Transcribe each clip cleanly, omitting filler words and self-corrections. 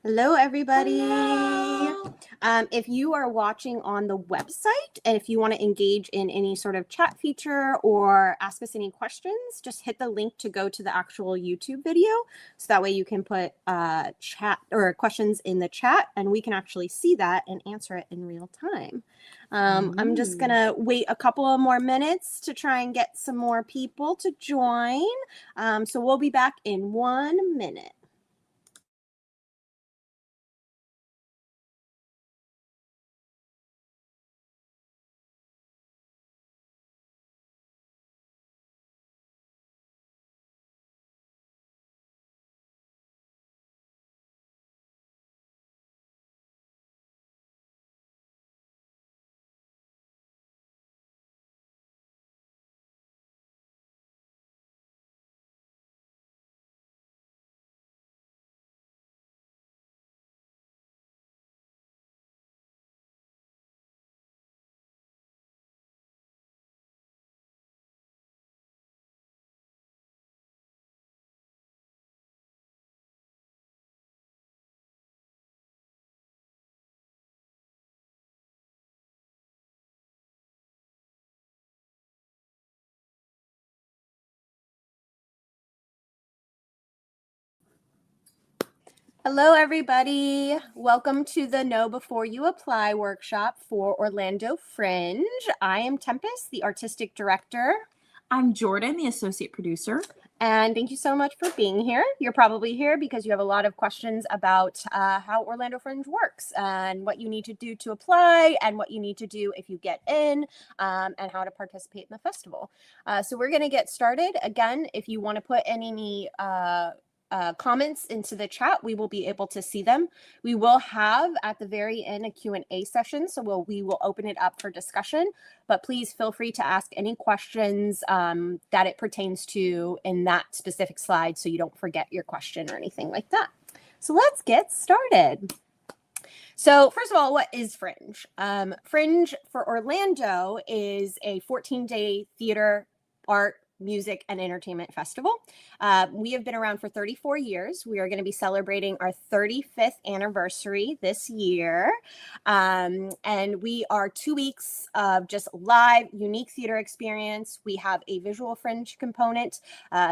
Hello, everybody. Hello. If you are watching on the website and if you want to engage in any sort of chat feature or ask us any questions, just hit the link to go to the actual YouTube video. So that way you can put chat or questions in the chat and we can actually see that and answer it in real time. I'm just going to wait a couple of more minutes to try and get some more people to join. So we'll be back in 1 minute. Hello, everybody. Welcome to the Know Before You Apply workshop for Orlando Fringe. I am Tempestt, the artistic director. I'm Jordan, the associate producer. And thank you so much for being here. You're probably here because you have a lot of questions about how Orlando Fringe works and what you need to do to apply and what you need to do if you get in and how to participate in the festival. So we're going to get started. Again, if you want to put any comments into the chat, we will be able to see them. We will have at the very end a Q&A session, so we will open it up for discussion, but please feel free to ask any questions that it pertains to in that specific slide so you don't forget your question or anything like that. So let's get started. So first of all, what is Fringe? Fringe for Orlando is a 14-day theater, art, music, and entertainment festival. We have been around for 34 years. We are going to be celebrating our 35th anniversary this year. And we are 2 weeks of just live, unique theater experience. We have a visual Fringe component,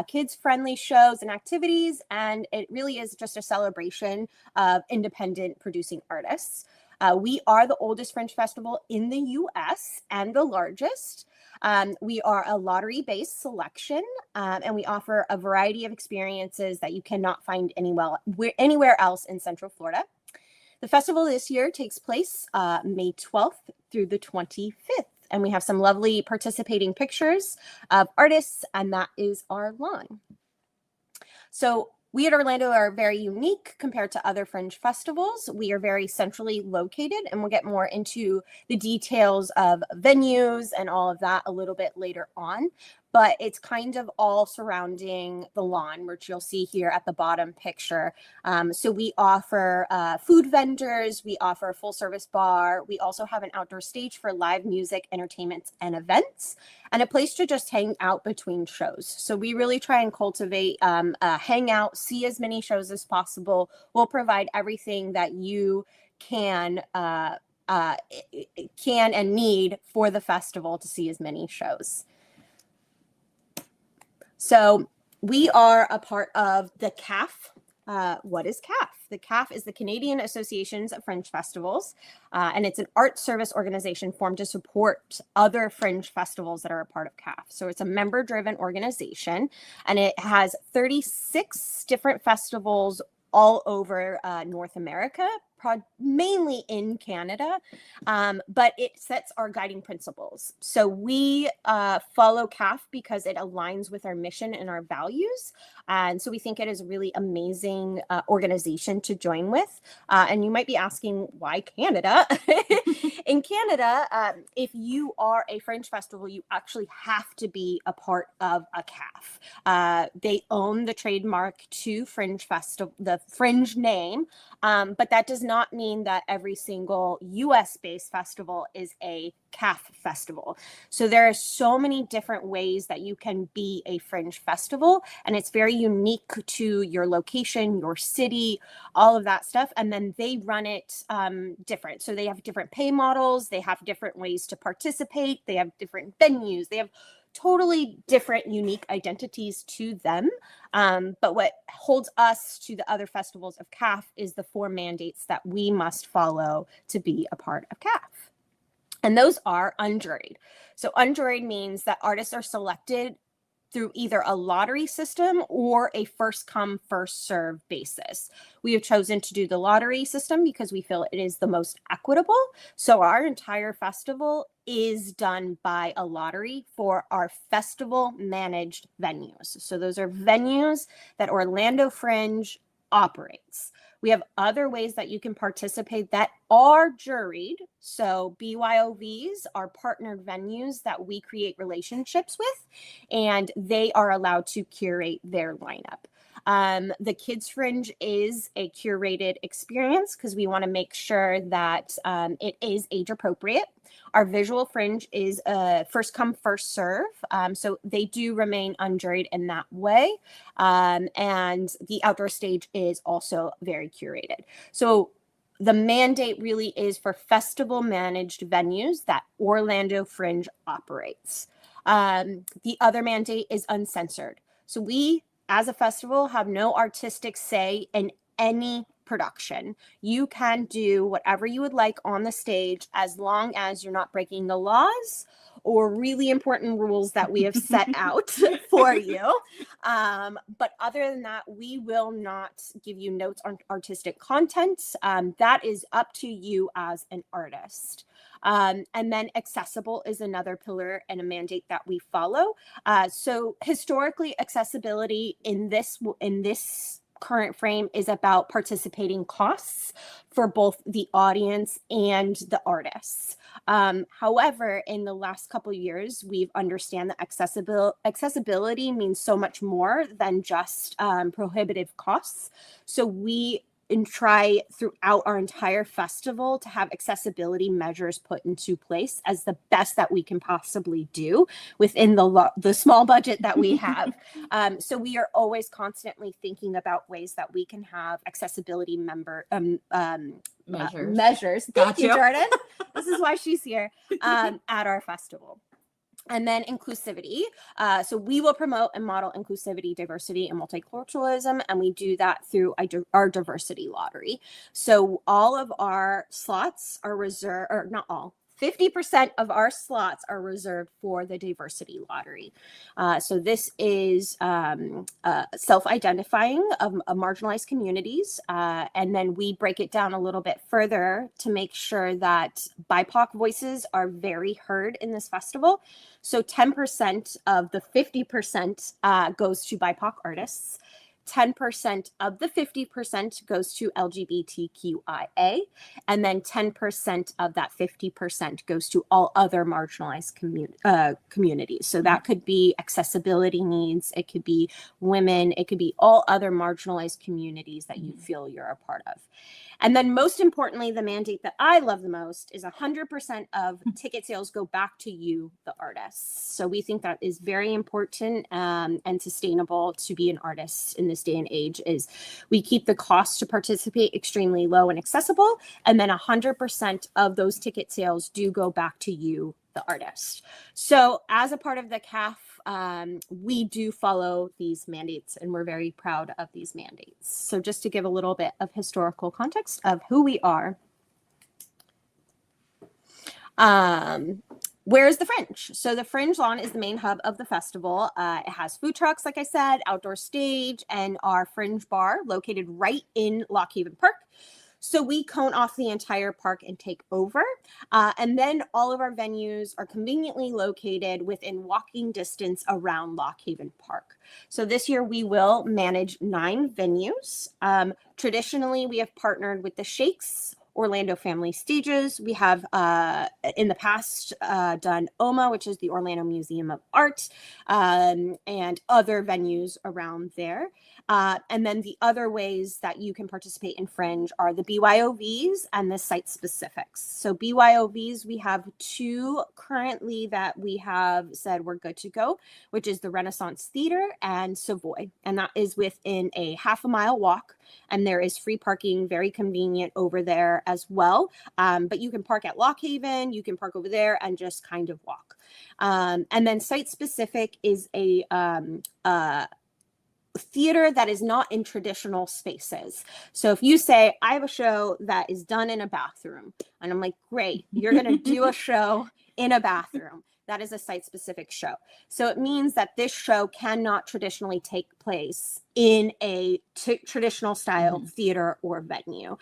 kids-friendly shows and activities, and it really is just a celebration of independent producing artists. We are the oldest Fringe festival in the U.S. and the largest. We are a lottery-based selection, and we offer a variety of experiences that you cannot find anywhere else in Central Florida. The festival this year takes place May 12th through the 25th, and we have some lovely participating pictures of artists, and that is our line. So we at Orlando are very unique compared to other Fringe festivals. We are very centrally located, and we'll get more into the details of venues and all of that a little bit later on. But it's kind of all surrounding the lawn, which you'll see here at the bottom picture. So we offer food vendors, we offer a full service bar. We also have an outdoor stage for live music, entertainment, and events, and a place to just hang out between shows. So we really try and cultivate a hangout, see as many shows as possible. We'll provide everything that you can and need for the festival to see as many shows. So we are a part of the CAF. What is CAF? The CAF is the Canadian Associations of Fringe Festivals, and it's an art service organization formed to support other Fringe festivals that are a part of CAF. So it's a member-driven organization, and it has 36 different festivals all over North America, mainly in Canada, but it sets our guiding principles. So we follow CAF because it aligns with our mission and our values. And so we think it is a really amazing organization to join with. And you might be asking, why Canada? In Canada, if you are a Fringe festival, you actually have to be a part of a CAF. They own the trademark to Fringe Festival, the Fringe name, but that does not mean that every single US-based festival is a CAF festival. So there are so many different ways that you can be a fringe festival, and it's very unique to your location, your city, all of that stuff. And then they run it different. So they have different pay models, they have different ways to participate, they have different venues, they have totally different, unique identities to them. But what holds us to the other festivals of CAF is the 4 mandates that we must follow to be a part of CAF. And those are unjuried. So unjuried means that artists are selected through either a lottery system or a first come, first serve basis. We have chosen to do the lottery system because we feel it is the most equitable. So our entire festival is done by a lottery for our festival managed venues. So those are venues that Orlando Fringe operates. We have other ways that you can participate that are juried. So BYOVs are partnered venues that we create relationships with, and they are allowed to curate their lineup. The Kids Fringe is a curated experience because we want to make sure that it is age appropriate. Our Visual Fringe is a first come, first serve. So they do remain unjuried in that way. And the Outdoor Stage is also very curated. So the mandate really is for festival managed venues that Orlando Fringe operates. The other mandate is uncensored. So we, as a festival, have no artistic say in any production. You can do whatever you would like on the stage as long as you're not breaking the laws or really important rules that we have set out for you. But other than that, we will not give you notes on artistic content. That is up to you as an artist. And then accessible is another pillar and a mandate that we follow. So historically, accessibility in this current frame is about participating costs for both the audience and the artists. However, in the last couple of years, we've understand that accessibility means so much more than just prohibitive costs. So we try throughout our entire festival to have accessibility measures put into place as the best that we can possibly do within the small budget that we have. So we are always constantly thinking about ways that we can have accessibility measures. Thank you, Jordan. This is why she's here at our festival. And then inclusivity. So we will promote and model inclusivity, diversity, and multiculturalism, and we do that through our diversity lottery. So all of our slots are reserved, or not all, 50% of our slots are reserved for the diversity lottery. So this is self-identifying of marginalized communities. And then we break it down a little bit further to make sure that BIPOC voices are very heard in this festival. So 10% of the 50% goes to BIPOC artists. 10% of the 50% goes to LGBTQIA, and then 10% of that 50% goes to all other marginalized communities. So that could be accessibility needs, it could be women, it could be all other marginalized communities that you feel you're a part of. And then most importantly, the mandate that I love the most is 100% of ticket sales go back to you, the artists. So we think that is very important and sustainable to be an artist in this day and age is we keep the cost to participate extremely low and accessible. And then 100% of those ticket sales do go back to you, the artist. So as a part of the CAF, we do follow these mandates and we're very proud of these mandates. So just to give a little bit of historical context of who we are. Where is the Fringe? So the Fringe Lawn is the main hub of the festival. It has food trucks, like I said, outdoor stage, and our Fringe bar located right in Lock Haven Park. So we cone off the entire park and take over. And then all of our venues are conveniently located within walking distance around Lock Haven Park. So this year we will manage 9 venues. Traditionally, we have partnered with the Shakes, Orlando Family Stages. We have in the past done OMA, which is the Orlando Museum of Art, and other venues around there. And then the other ways that you can participate in Fringe are the BYOVs and the site specifics. So BYOVs, we have 2 currently that we have said we're good to go, which is the Renaissance Theater and Savoy. And that is within a half-a-mile walk. And there is free parking, very convenient over there as well. But you can park at Lock Haven, you can park over there and just kind of walk. And then site specific is a theater that is not in traditional spaces. So if you say, I have a show that is done in a bathroom, and I'm like, great, you're going to do a show in a bathroom. That is a site-specific show. So it means that this show cannot traditionally take place in a traditional style theater or venue.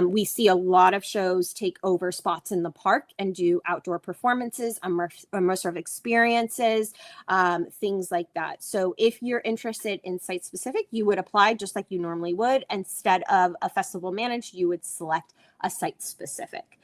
We see a lot of shows take over spots in the park and do outdoor performances, immersive experiences, things like that. So if you're interested in site-specific, you would apply just like you normally would. Instead of a festival managed, you would select a site-specific.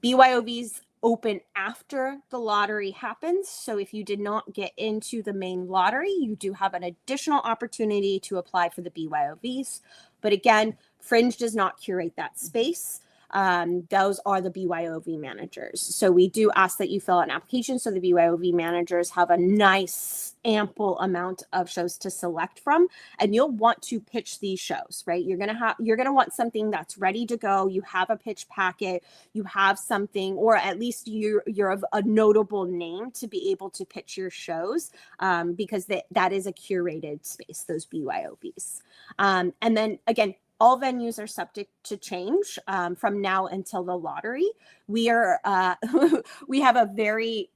BYOVs open after the lottery happens. So if you did not get into the main lottery, you do have an additional opportunity to apply for the BYOVs. But again, Fringe does not curate that space. Those are the BYOV managers. So we do ask that you fill out an application so the BYOV managers have a nice, ample amount of shows to select from, and you'll want to pitch these shows, right? You're gonna want something that's ready to go. You have a pitch packet, you have something, or at least you're of a notable name to be able to pitch your shows, because that is a curated space, those BYOVs. And then again, all venues are subject to change from now until the lottery. We have a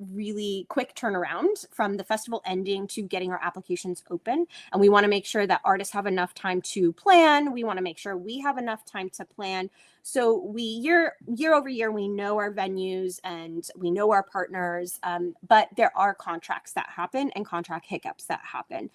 really quick turnaround from the festival ending to getting our applications open. And we want to make sure that artists have enough time to plan. We want to make sure we have enough time to plan. So we year over year, we know our venues and we know our partners, but there are contracts that happen and contract hiccups that happen.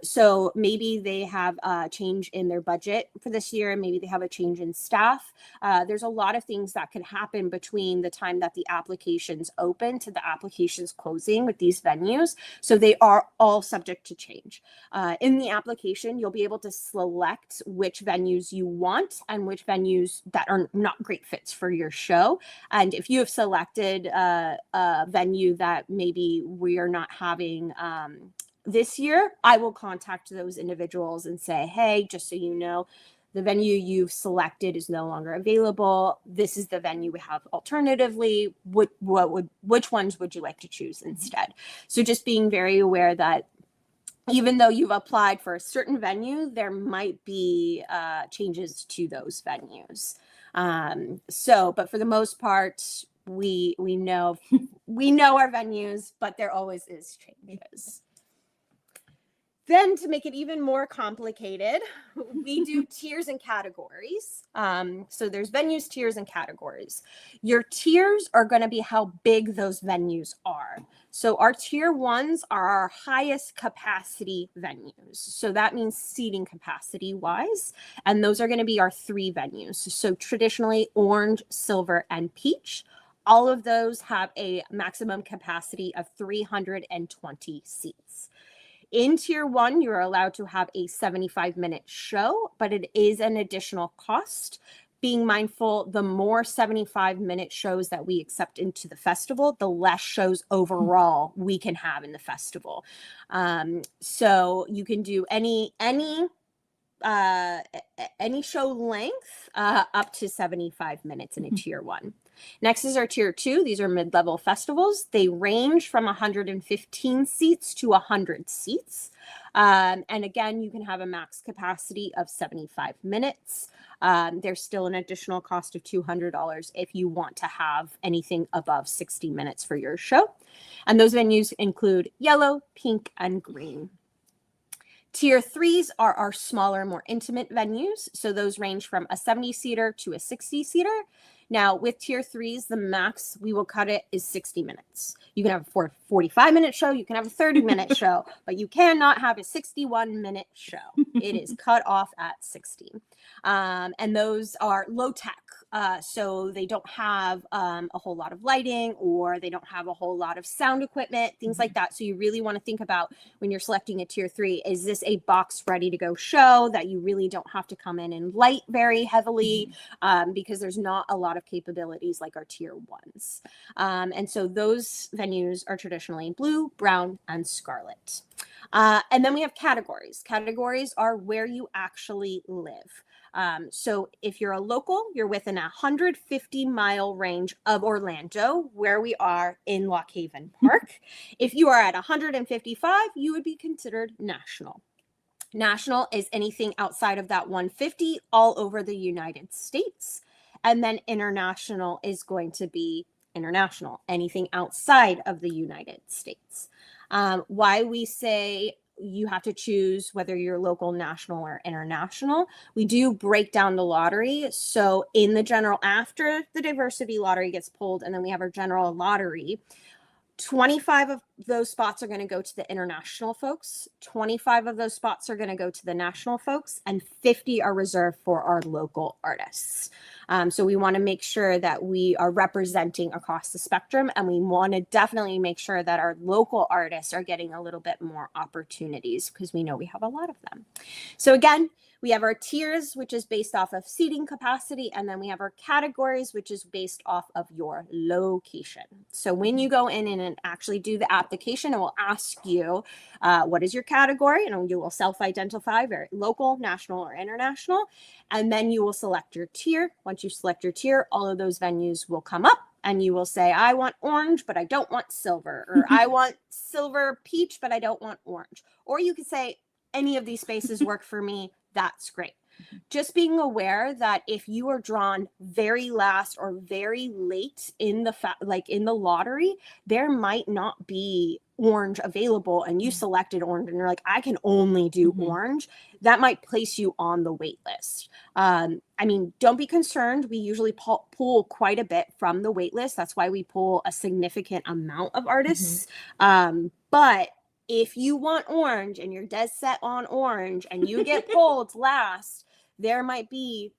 So maybe they have a change in their budget for this year. Maybe they have a change in staff. There's a lot of things that could happen between the time that the applications open to the applications closing with these venues. So they are all subject to change. In the application, you'll be able to select which venues you want and which venues that are not great fits for your show. And if you have selected a venue that maybe we are not having this year, I will contact those individuals and say, hey, just so you know, the venue you've selected is no longer available. This is the venue we have alternatively. Which ones would you like to choose instead? So just being very aware that even though you've applied for a certain venue, there might be changes to those venues. But for the most part, we know our venues, but there always is changes. Then to make it even more complicated, we do tiers and categories. So there's venues, tiers, and categories. Your tiers are going to be how big those venues are. So our tier 1s are our highest capacity venues. So that means seating capacity wise. And those are going to be our 3 venues. So traditionally orange, silver, and peach. All of those have a maximum capacity of 320 seats. In tier 1, you're allowed to have a 75-minute show, but it is an additional cost. Being mindful, the more 75-minute shows that we accept into the festival, the less shows overall we can have in the festival. So you can do any show length up to 75 minutes in a tier 1. Next is our tier 2. These are mid-level festivals. They range from 115 seats to 100 seats. And again, you can have a max capacity of 75 minutes. There's still an additional cost of $200 if you want to have anything above 60 minutes for your show. And those venues include yellow, pink, and green. Tier 3s are our smaller, more intimate venues. So those range from a 70-seater to a 60-seater. Now, with tier 3s, the max we will cut it is 60 minutes. You can have a 45-minute show, you can have a 30-minute show, but you cannot have a 61-minute show. It is cut off at 60. And those are low-tech. So they don't have a whole lot of lighting, or they don't have a whole lot of sound equipment, things like that. So you really want to think about, when you're selecting a tier 3, is this a box ready to go show that you really don't have to come in and light very heavily, because there's not a lot of capabilities like our tier 1s. And so those venues are traditionally blue, brown, and scarlet. And then we have categories. Categories are where you actually live. So if you're a local, you're within a 150-mile range of Orlando, where we are in Lock Haven Park. If you are at 155, you would be considered national. National is anything outside of that 150 all over the United States. And then international is going to be international, anything outside of the United States. Why we say you have to choose whether you're local, national, or international. We do break down the lottery. So in the general, after the diversity lottery gets pulled, and then we have our general lottery, 25 of those spots are going to go to the international folks. 25 of those spots are going to go to the national folks, and 50 are reserved for our local artists. So we want to make sure that we are representing across the spectrum, and we want to definitely make sure that our local artists are getting a little bit more opportunities, because we know we have a lot of them. So again, we have our tiers, which is based off of seating capacity, and then we have our categories, which is based off of your location. So when you go in and actually do the application, it will ask you, what is your category? And you will self-identify, very local, national, or international. And then you will select your tier. Once you select your tier, all of those venues will come up, and you will say, I want orange, but I don't want silver, or I want silver peach, but I don't want orange. Or you could say, any of these spaces work for me. That's great. Just being aware that if you are drawn very last or very late in the in the lottery, there might not be orange available, and you selected orange and you're like, I can only do orange. That might place you on the wait list. I mean, don't be concerned. We usually pull quite a bit from the wait list. That's why we pull a significant amount of artists. But if you want orange and you're dead set on orange and you get pulled last, there might be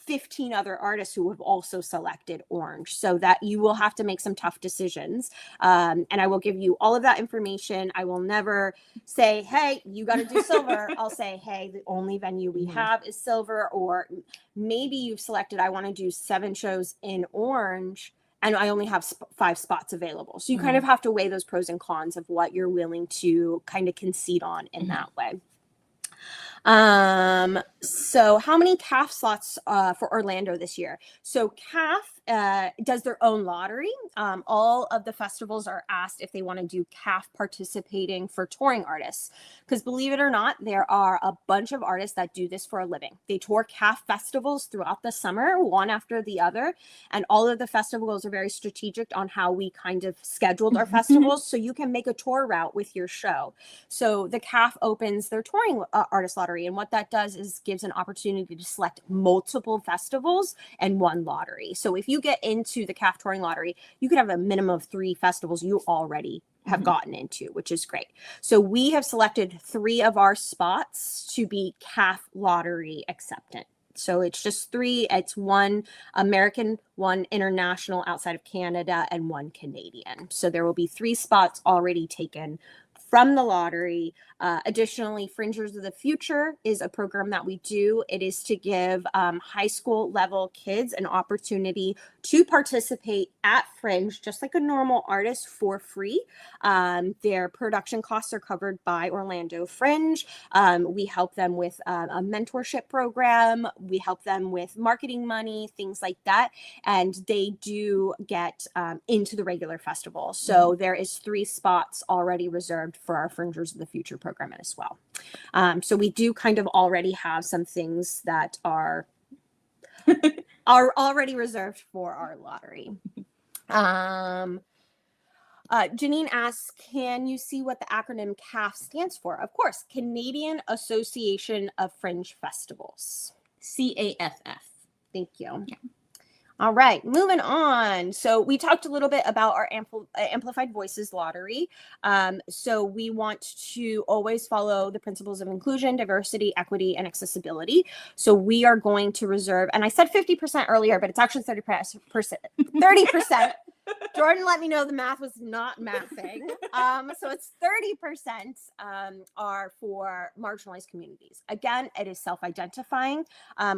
15 other artists who have also selected orange, so that you will have to make some tough decisions. And I will give you all of that information. I will never say, hey, you got to do silver. I'll say, hey, the only venue we have is silver. Or maybe you've selected, I want to do 7 shows in orange, and I only have 5 spots available. So you kind of have to weigh those pros and cons of what you're willing to kind of concede on in that way. So how many CAF slots for Orlando this year? So CAF does their own lottery. All of the festivals are asked if they want to do CAF participating for touring artists, because believe it or not, there are a bunch of artists that do this for a living. They tour CAF festivals throughout the summer, one after the other, and all of the festivals are very strategic on how we kind of scheduled our festivals, so you can make a tour route with your show. So the CAF opens their touring artist lottery, and what that does is gives an opportunity to select multiple festivals and one lottery. So if you get into the CAF touring lottery, you could have a minimum of 3 festivals you already have gotten into, which is great. So we have selected 3 of our spots to be CAF lottery acceptant. So it's just 3. It's 1 American, 1 international outside of Canada, and 1 Canadian. So there will be 3 spots already taken from the lottery. Additionally, Fringers of the Future is a program that we do. It is to give high school level kids an opportunity to participate at Fringe, just like a normal artist, for free. Their production costs are covered by Orlando Fringe. We help them with a mentorship program. We help them with marketing money, things like that. And they do get into the regular festival. So there is 3 spots already reserved for our Fringers of the Future program as well. So we do kind of already have some things that are already reserved for our lottery. Janine asks, can you see what the acronym CAF stands for? Of course, Canadian Association of Fringe Festivals. CAFF. Thank you. Yeah. All right, moving on. So we talked a little bit about our Amplified Voices lottery. So we want to always follow the principles of inclusion, diversity, equity, and accessibility. So we are going to reserve, and I said 50% earlier, but it's actually 30%. 30%. Jordan let me know the math was not mathing. So it's 30% are for marginalized communities. Again, it is self-identifying.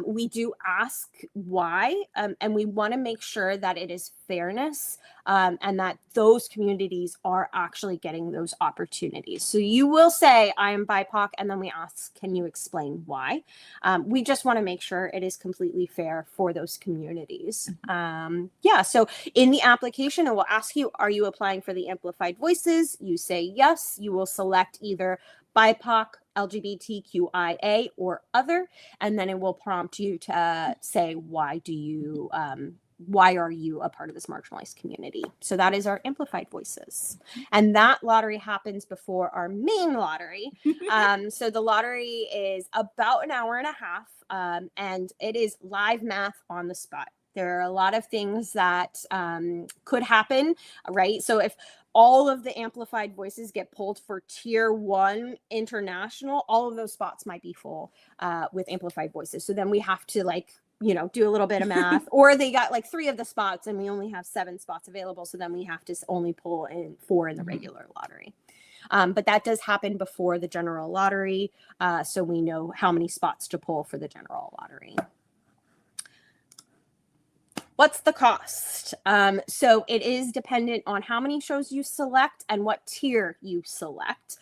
We do ask why, and we want to make sure that it is fairness and that those communities are actually getting those opportunities. So you will say, I am BIPOC, and then we ask, can you explain why? We just want to make sure it is completely fair for those communities. So in the application, it will ask you, are you applying for the Amplified Voices? You say yes. You will select either BIPOC, LGBTQIA, or other, and then it will prompt you to say, why are you a part of this marginalized community? So that is our Amplified Voices. And that lottery happens before our main lottery. So the lottery is about an hour and a half, and it is live math on the spot. There are a lot of things that could happen, right? So if all of the Amplified Voices get pulled for tier 1 international, all of those spots might be full with Amplified Voices. So then we have to do a little bit of math, or they got like 3 of the spots and we only have 7 spots available. So then we have to only pull in 4 in the regular lottery. But that does happen before the general lottery. So we know how many spots to pull for the general lottery. What's the cost? So it is dependent on how many shows you select and what tier you select.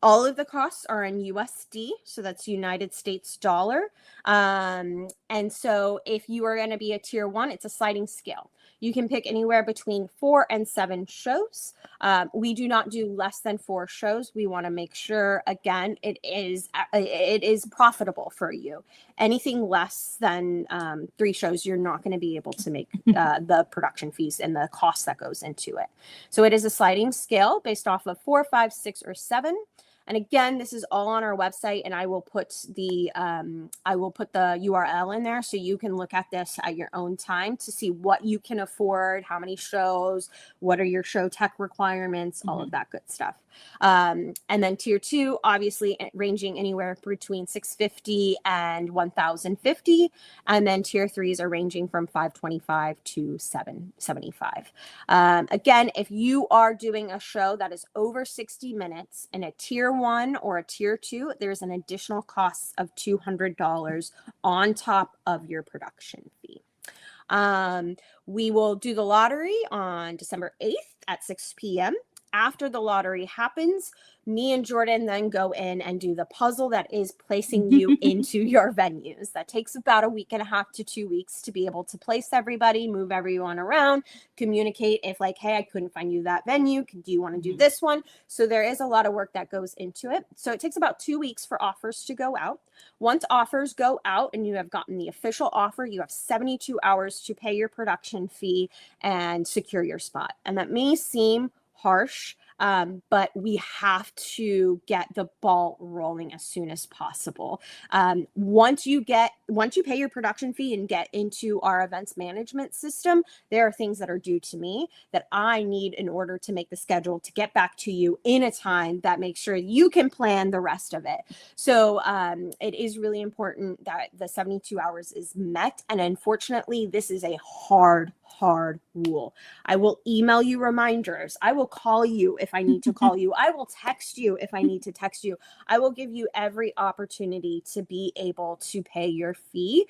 All of the costs are in USD, so that's United States dollar. And so if you are going to be a tier 1, it's a sliding scale. You can pick anywhere between 4 and 7 shows. We do not do less than 4 shows. We want to make sure, again, it is profitable for you. Anything less than 3 shows, you're not going to be able to make the production fees and the cost that goes into it. So it is a sliding scale based off of 4, 5, 6, or 7. And again, this is all on our website, and I will put the URL in there so you can look at this at your own time to see what you can afford, how many shows, what are your show tech requirements, all of that good stuff. And then tier 2, obviously ranging anywhere between $650 and $1,050, and then tier 3s are ranging from $525 to $775. Again, if you are doing a show that is over 60 minutes in a tier 1 or a tier 2, there's an additional cost of $200 on top of your production fee. We will do the lottery on December 8th at 6 p.m. After the lottery happens, me and Jordan then go in and do the puzzle that is placing you into your venues. That takes about a week and a half to 2 weeks to be able to place everybody, move everyone around, communicate if hey, I couldn't find you that venue. Do you want to do this one? So there is a lot of work that goes into it. So it takes about 2 weeks for offers to go out. Once offers go out and you have gotten the official offer, you have 72 hours to pay your production fee and secure your spot. And that may seem harsh, but we have to get the ball rolling as soon as possible. Once you pay your production fee and get into our events management system, there are things that are due to me that I need in order to make the schedule to get back to you in a time that makes sure you can plan the rest of it. So it is really important that the 72 hours is met. And unfortunately, this is a hard rule. I will email you reminders. I will call you if I need to call you. I will text you if I need to text you. I will give you every opportunity to be able to pay your fee.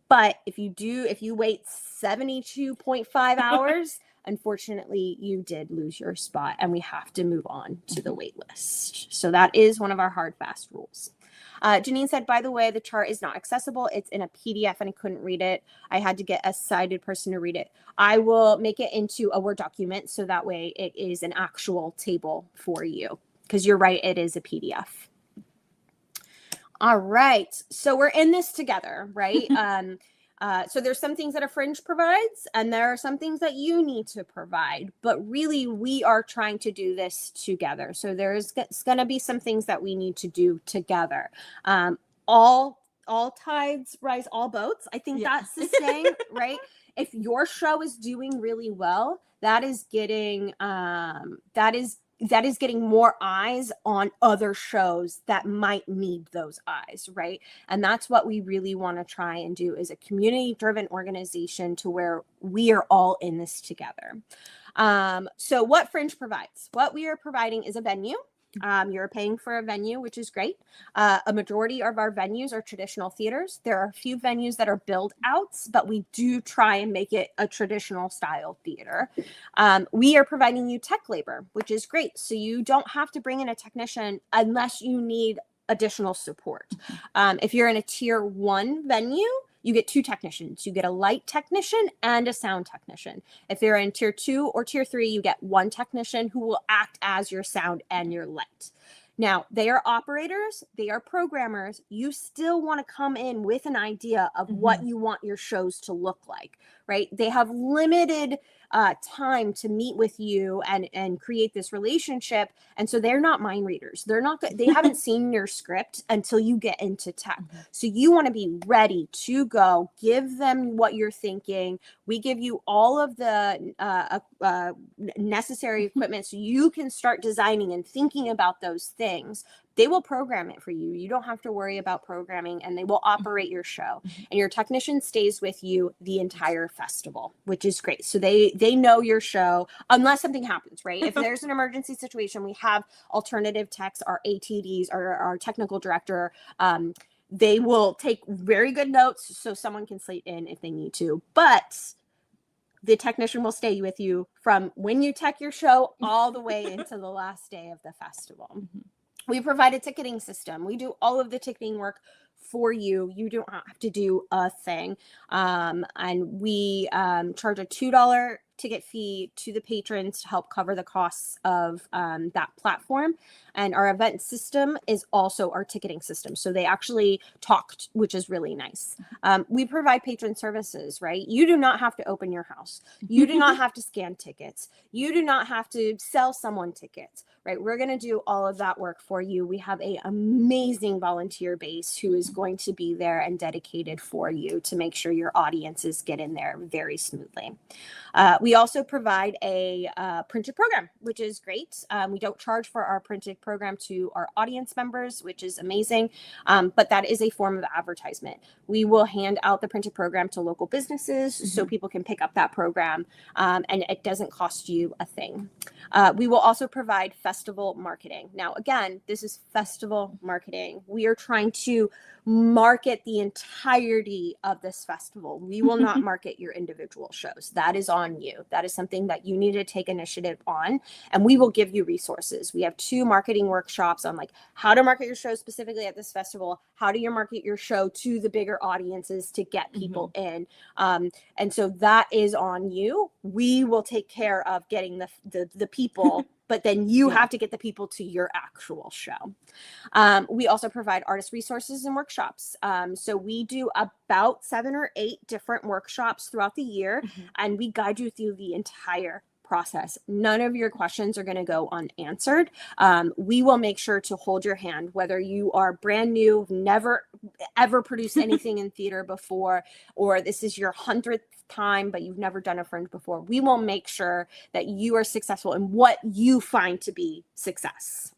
But if you wait 72.5 hours, unfortunately, you did lose your spot and we have to move on to the wait list. So that is one of our hard, fast rules. Janine said, by the way, the chart is not accessible. It's in a PDF and I couldn't read it. I had to get a sighted person to read it. I will make it into a Word document so that way it is an actual table for you, because you're right, it is a PDF. All right. So we're in this together, right? So there's some things that a Fringe provides and there are some things that you need to provide, but really we are trying to do this together. So there's going to be some things that we need to do together. All tides rise all boats. I think that's the saying, right? if your show is doing really well, that is getting more eyes on other shows that might need those eyes, right? And that's what we really want to try and do, is a community-driven organization to where we are all in this together. So what Fringe provides? What we are providing is a venue. You're paying for a venue, which is great. A majority of our venues are traditional theaters. There are a few venues that are build outs, but we do try and make it a traditional style theater. We are providing you tech labor, which is great. So you don't have to bring in a technician unless you need additional support. If you're in a tier 1 venue, you get 2 technicians. You get a light technician and a sound technician. If you're in tier 2 or tier 3, you get 1 technician who will act as your sound and your light. Now, they are operators, they are programmers. You still want to come in with an idea of what you want your shows to look like, right? They have limited time to meet with you and create this relationship. And so they're not mind readers. They haven't seen your script until you get into tech. So you want to be ready to go, give them what you're thinking. We give you all of the necessary equipment so you can start designing and thinking about those things. They will program it for you. You don't have to worry about programming, and they will operate your show. And your technician stays with you the entire festival, which is great. So they know your show unless something happens, right? If there's an emergency situation, we have alternative techs, our ATDs, our technical director. They will take very good notes so someone can slate in if they need to. But the technician will stay with you from when you tech your show all the way into the last day of the festival. We provide a ticketing system. We do all of the ticketing work for you. You don't have to do a thing. And we charge a $2 ticket fee to the patrons to help cover the costs of that platform. And our event system is also our ticketing system. So they actually talked, which is really nice. We provide patron services, right? You do not have to open your house. You do not have to scan tickets. You do not have to sell someone tickets, right? We're going to do all of that work for you. We have an amazing volunteer base who is going to be there and dedicated for you to make sure your audiences get in there very smoothly. We also provide a printed program, which is great. We don't charge for our printed program to our audience members, which is amazing, but that is a form of advertisement. We will hand out the printed program to local businesses so people can pick up that program, and it doesn't cost you a thing. We will also provide festival marketing. Now, again, this is festival marketing. We are trying to market the entirety of this festival. We will not market your individual shows. That is on you. That is something that you need to take initiative on, and we will give you resources. We have 2 marketing workshops on like how to market your show specifically at this festival. How do you market your show to the bigger audiences to get people in? And so that is on you. We will take care of getting the people, but then you have to get the people to your actual show. We also provide artist resources and workshops. So we do about 7 or 8 different workshops throughout the year, and we guide you through the entire process. None of your questions are going to go unanswered. We will make sure to hold your hand, whether you are brand new, never ever produced anything in theater before, or this is your 100th time, but you've never done a Fringe before. We will make sure that you are successful in what you find to be success.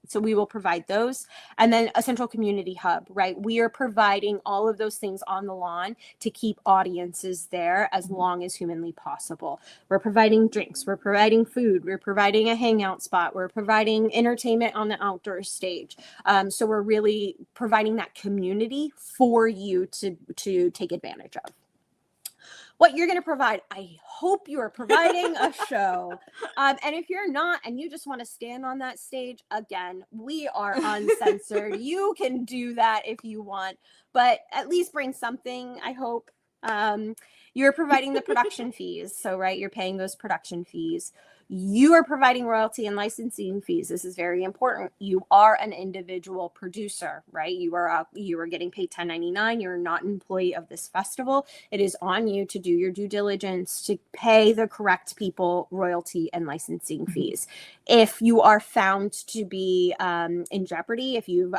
So we will provide those. And then a central community hub, right? We are providing all of those things on the lawn to keep audiences there as long as humanly possible. We're providing drinks, we're providing food, we're providing a hangout spot, we're providing entertainment on the outdoor stage. So we're really providing that community for you to take advantage of. What you're going to provide, I hope you are providing a show. And if you're not, and you just want to stand on that stage, again, we are uncensored. You can do that if you want, but at least bring something, I hope. You're providing the production fees. So, right, you're paying those production fees. You are providing royalty and licensing fees. This is very important. You are an individual producer, right? You are getting paid $10.99. You're not an employee of this festival. It is on you to do your due diligence to pay the correct people royalty and licensing fees. If you are found to be in jeopardy, if you've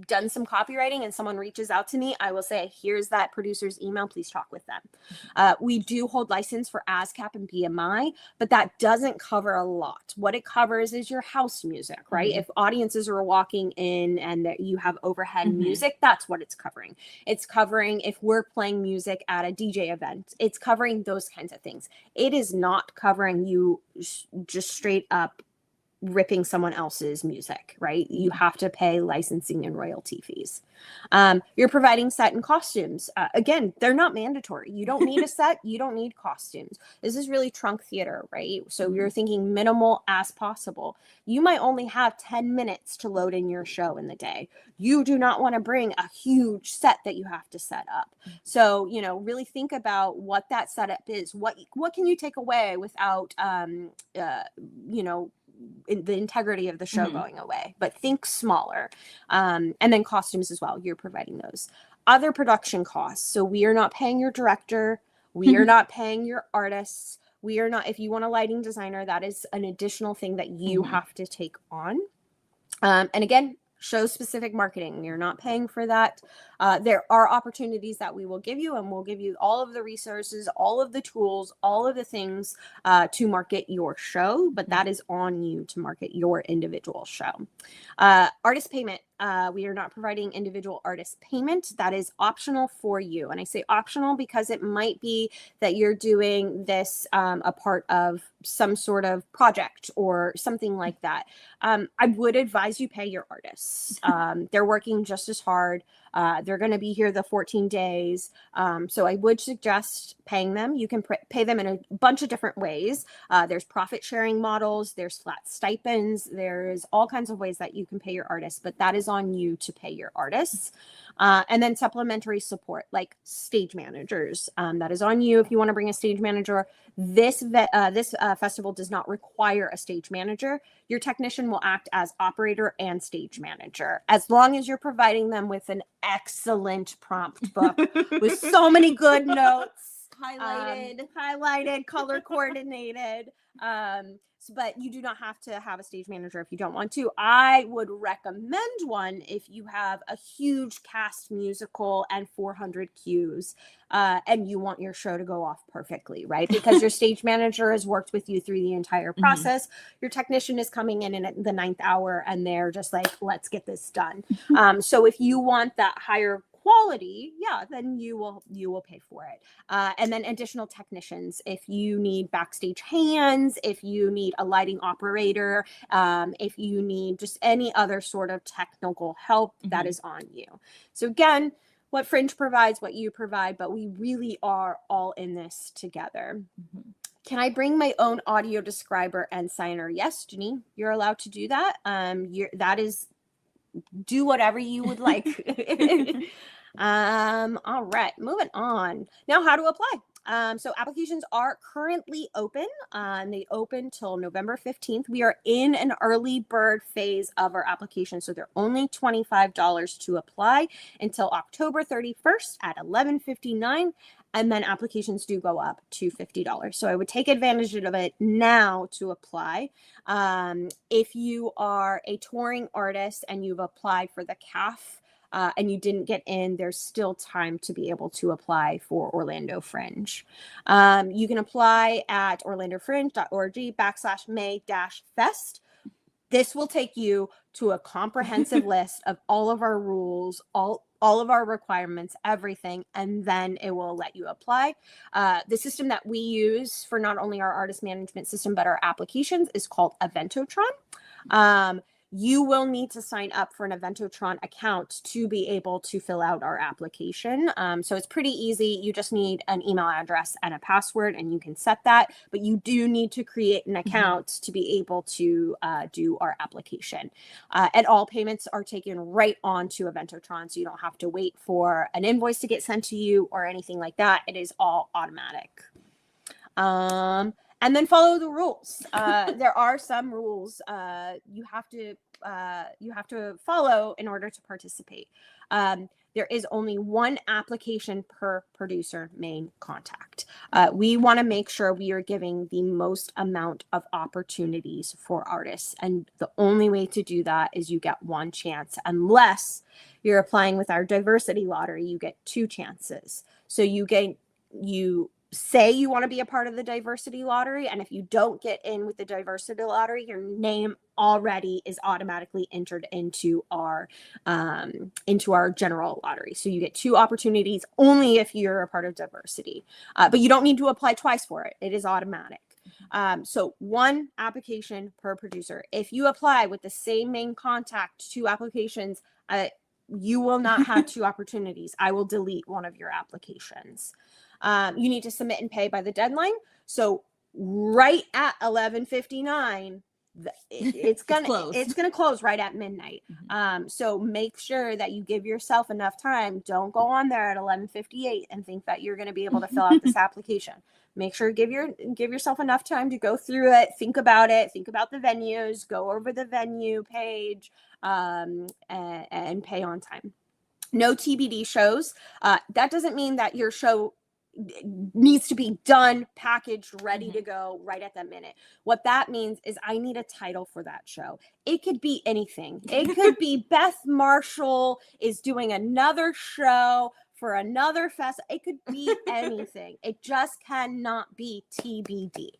done some copywriting and someone reaches out to me, I will say, here's that producer's email. Please talk with them. We do hold license for ASCAP and BMI, but that doesn't cover a lot. What it covers is your house music, right? If audiences are walking in and that you have overhead music, that's what it's covering. It's covering if we're playing music at a DJ event. It's covering those kinds of things. It is not covering you just straight up ripping someone else's music, right? You have to pay licensing and royalty fees. You're providing set and costumes. Again, they're not mandatory. You don't need a set. You don't need costumes. This is really trunk theater, right? So you're thinking minimal as possible. You might only have 10 minutes to load in your show in the day. You do not want to bring a huge set that you have to set up. So, really think about what that setup is. What can you take away without, the integrity of the show going away, but think smaller. And then costumes as well. You're providing those. Other production costs. So we are not paying your director. We are not paying your artists. We are not, if you want a lighting designer, that is an additional thing that you have to take on. And again, show specific marketing. You're not paying for that. There are opportunities that we will give you, and we'll give you all of the resources, all of the tools, all of the things to market your show, but that is on you to market your individual show. Artist payment. We are not providing individual artist payment. That is optional for you. And I say optional because it might be that you're doing this a part of some sort of project or something like that. I would advise you pay your artists. They're working just as hard. They're going to be here the 14 days. So I would suggest paying them. You can pay them in a bunch of different ways. There's profit sharing models. There's flat stipends. There's all kinds of ways that you can pay your artists, but that is on you to pay your artists. And then supplementary support like stage managers. That is on you if you want to bring a stage manager. This festival does not require a stage manager. Your technician will act as operator and stage manager, as long as you're providing them with an excellent prompt book with so many good notes, highlighted, color coordinated. But you do not have to have a stage manager if you don't want to. I would recommend one if you have a huge cast musical and 400 cues, and you want your show to go off perfectly, right? Because your stage manager has worked with you through the entire process. Your technician is coming in at the 9th hour and they're just like, let's get this done. So if you want that higher quality, then you will pay for it. And then additional technicians, if you need backstage hands, if you need a lighting operator, if you need just any other sort of technical help, that is on you. So again, what Fringe provides, what you provide, but we really are all in this together. Can I bring my own audio describer and signer? Yes, Janine, you're allowed to do that. Do whatever you would like. All right, moving on. Now, how to apply. So applications are currently open. They open till November 15th. We are in an early bird phase of our application. So they're only $25 to apply until October 31st at 11:59. And then applications do go up to $50. So I would take advantage of it now to apply. If you are a touring artist and you've applied for the CAF and you didn't get in, there's still time to be able to apply for Orlando Fringe. You can apply at orlandofringe.org/May-Fest. This will take you to a comprehensive list of all of our rules, all of our requirements, everything, and then it will let you apply. The system that we use for not only our artist management system, but our applications is called Eventotron. You will need to sign up for an Eventotron account to be able to fill out our application. So it's pretty easy. You just need an email address and a password, and you can set that. But you do need to create an account to be able to do our application. And all payments are taken right onto Eventotron, so you don't have to wait for an invoice to get sent to you or anything like that. It is all automatic. and then follow the rules. There are some rules you have to follow in order to participate. There is only one application per producer main contact. We want to make sure we are giving the most amount of opportunities for artists. And the only way to do that is you get one chance. Unless you're applying with our diversity lottery, you get two chances. So you say you want to be a part of the diversity lottery, and if you don't get in with the diversity lottery, your name already is automatically entered into our general lottery. So you get two opportunities only if you're a part of diversity, but you don't need to apply twice for it. It is automatic. So one application per producer. If you apply with the same main contact, two applications, you will not have two opportunities. I will delete one of your applications. You need to submit and pay by the deadline. So right at 11:59, it's gonna close right at midnight. So make sure that you give yourself enough time. Don't go on there at 11:58 and think that you're going to be able to fill out this application. Make sure give yourself enough time to go through it, think about the venues, go over the venue page, and pay on time. No TBD shows. That doesn't mean that your show needs to be done, packaged, ready to go right at that minute. What that means is I need a title for that show. It could be anything. It could be Beth Marshall is doing another show for another fest. It could be anything. It just cannot be TBD.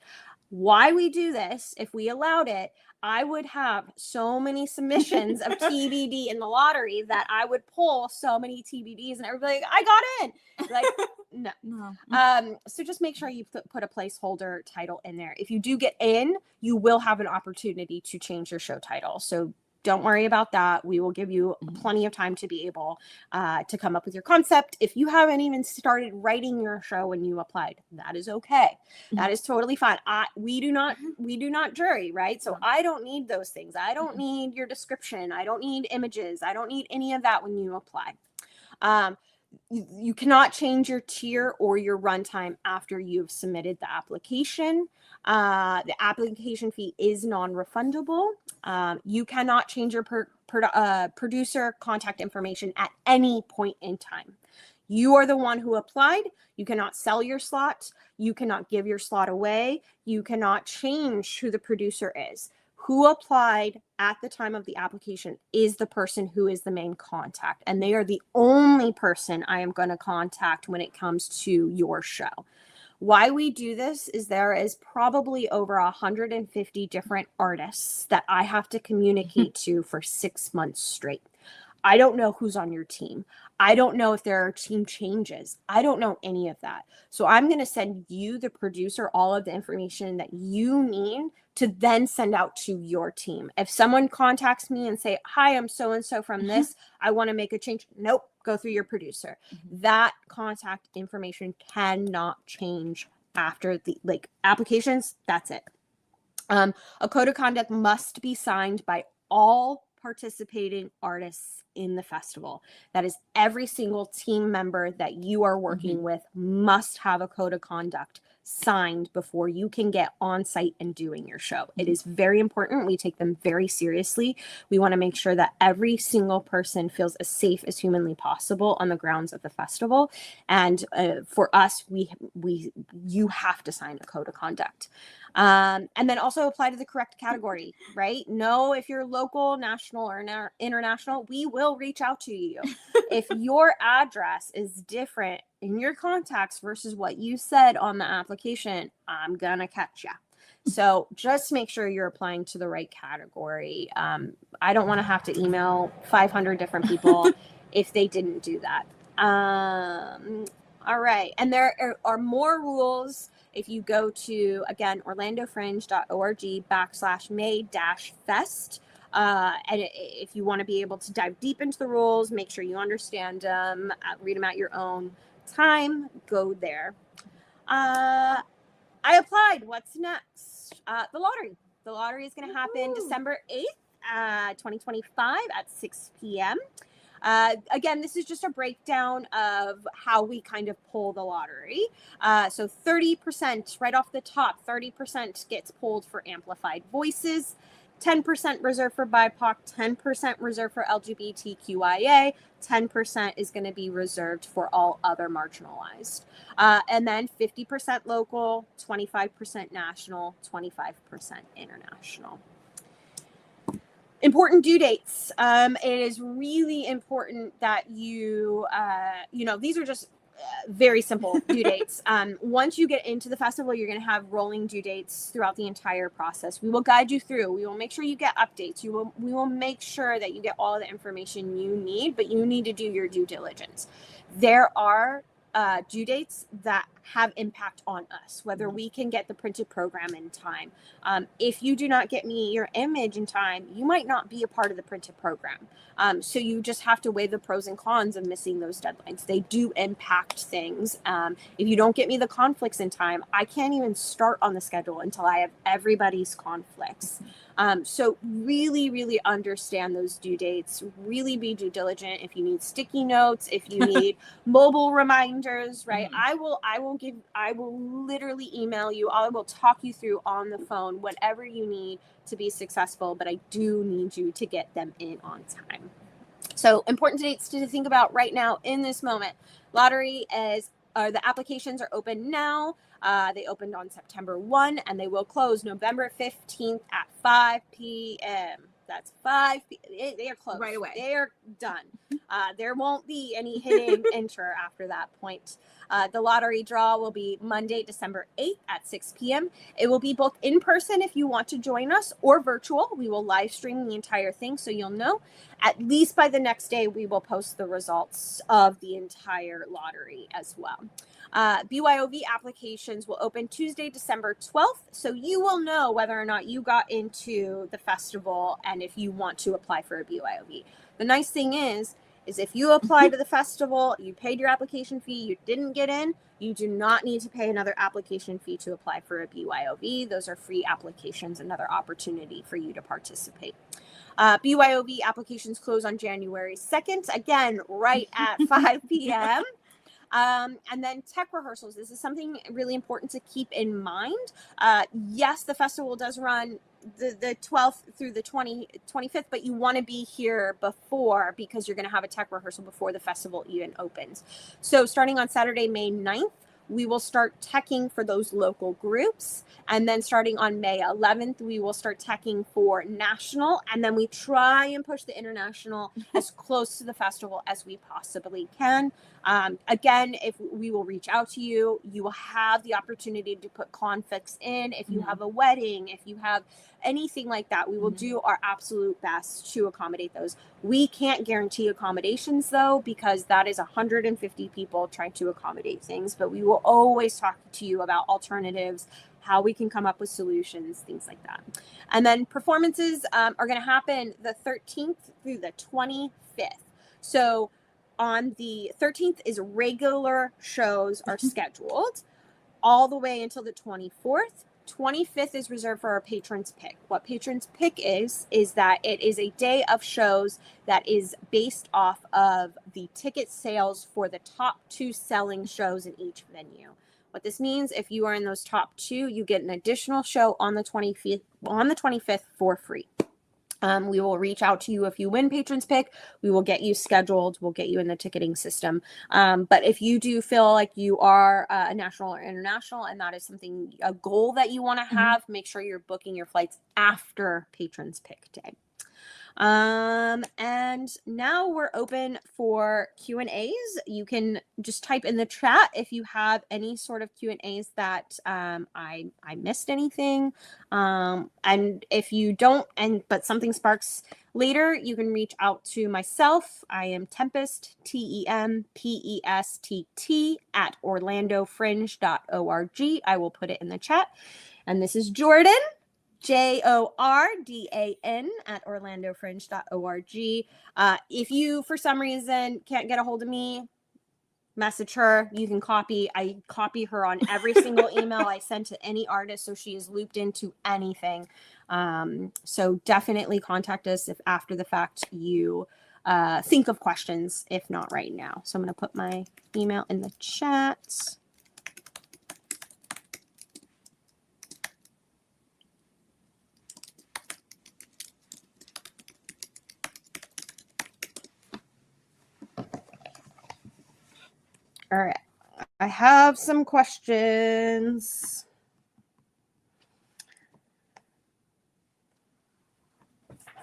Why we do this, if we allowed it, I would have so many submissions of TBD in the lottery that I would pull so many TBDs and everybody like, I got in. Like, no. So just make sure you put a placeholder title in there. If you do get in, you will have an opportunity to change your show title. So don't worry about that. We will give you plenty of time to be able to come up with your concept. If you haven't even started writing your show when you applied, that is okay. That is totally fine. We do not jury, right? So I don't need those things. I don't need your description. I don't need images. I don't need any of that when you apply. You cannot change your tier or your runtime after you've submitted the application. The application fee is non-refundable. You cannot change your producer contact information at any point in time. You are the one who applied. You cannot sell your slot. You cannot give your slot away. You cannot change who the producer is. Who applied at the time of the application is the person who is the main contact, and they are the only person I am going to contact when it comes to your show. Why we do this is there is probably over 150 different artists that I have to communicate to for 6 months straight. I don't know who's on your team. I don't know if there are team changes. I don't know any of that. So I'm going to send you, the producer, all of the information that you need to then send out to your team. If someone contacts me and say, hi, I'm so-and-so from this, I want to make a change. Nope, go through your producer. That contact information cannot change after the applications. That's it. A code of conduct must be signed by all participating artists in the festival. That is, every single team member that you are working with must have a code of conduct signed before you can get on site and doing your show. It is very important. We take them very seriously. We want to make sure that every single person feels as safe as humanly possible on the grounds of the festival. And for us, you have to sign a code of conduct. And then also apply to the correct category, right? Know if you're local, national, or international, we will reach out to you. If your address is different in your contacts versus what you said on the application, I'm gonna catch you. So just make sure you're applying to the right category. I don't want to have to email 500 different people if they didn't do that. All right. And there are more rules if you go to, again, orlandofringe.org/May-Fest. And if you want to be able to dive deep into the rules, make sure you understand them, read them at your own time, go there. I applied. What's next? The lottery. The lottery is going to happen December 8th, 2025 at 6 p.m. Again, this is just a breakdown of how we kind of pull the lottery. So 30% right off the top, 30% gets pulled for amplified voices, 10% reserved for BIPOC, 10% reserved for LGBTQIA, 10% is going to be reserved for all other marginalized. And then 50% local, 25% national, 25% international. Important due dates. It is really important that you, these are just very simple due dates. Once you get into the festival, you're going to have rolling due dates throughout the entire process. We will guide you through. We will make sure you get updates. We will make sure that you get all the information you need, but you need to do your due diligence. There are due dates that have impact on us, whether we can get the printed program in time. If you do not get me your image in time, you might not be a part of the printed program. So you just have to weigh the pros and cons of missing those deadlines. They do impact things. If you don't get me the conflicts in time, I can't even start on the schedule until I have everybody's conflicts. So really, really understand those due dates, really be due diligent. If you need sticky notes, if you need mobile reminders, right? Mm-hmm. I will literally email you. I will talk you through on the phone, whatever you need to be successful, but I do need you to get them in on time. So important dates to think about right now in this moment. Lottery the applications are open now. They opened on September 1 and they will close November 15th at 5 p.m. That's 5 p.m. They are closed. Right away. They are done. There won't be any hidden enter after that point. The lottery draw will be Monday, December 8th at 6 p.m. It will be both in person if you want to join us or virtual. We will live stream the entire thing so you'll know. At least by the next day, we will post the results of the entire lottery as well. BYOV applications will open Tuesday, December 12th. So you will know whether or not you got into the festival and if you want to apply for a BYOV. The nice thing is if you apply to the festival, you paid your application fee, you didn't get in, you do not need to pay another application fee to apply for a BYOV. Those are free applications, another opportunity for you to participate. BYOV applications close on January 2nd, again, right at 5 p.m. And then tech rehearsals. This is something really important to keep in mind. Yes, the festival does run the 12th through the 25th, but you want to be here before because you're going to have a tech rehearsal before the festival even opens. So starting on Saturday, May 9th, we will start teching for those local groups. And then starting on May 11th, we will start teching for national. And then we try and push the international as close to the festival as we possibly can. Again, if we will reach out to you, you will have the opportunity to put conflicts in. If you have a wedding, if you have anything like that, we will do our absolute best to accommodate those. We can't guarantee accommodations though, because that is 150 people trying to accommodate things, but we will always talk to you about alternatives, how we can come up with solutions, things like that. And then performances are going to happen the 13th through the 25th. So on the 13th is regular shows are scheduled all the way until the 24th. 25th is reserved for our patrons pick. What patrons pick is that it is a day of shows that is based off of the ticket sales for the top 2 selling shows in each venue. What this means, if you are in those top 2, you get an additional show on the 25th for free. We will reach out to you if you win patrons pick. We will get you scheduled. We'll get you in the ticketing system. But if you do feel like you are a national or international, and that is something, a goal that you want to have, make sure you're booking your flights after patrons pick day. And now we're open for Q&As. You can just type in the chat if you have any sort of Q&As that I missed anything. And if you don't, but something sparks later, you can reach out to myself. I am Tempestt, TEMPESTT at orlandofringe.org. I will put it in the chat. And this is Jordan. JORDAN at orlandofringe.org. If you, for some reason, can't get a hold of me, message her. You can I copy her on every single email I send to any artist, so she is looped into anything. So definitely contact us if after the fact you think of questions, if not right now. So I'm going to put my email in the chat. All right. I have some questions.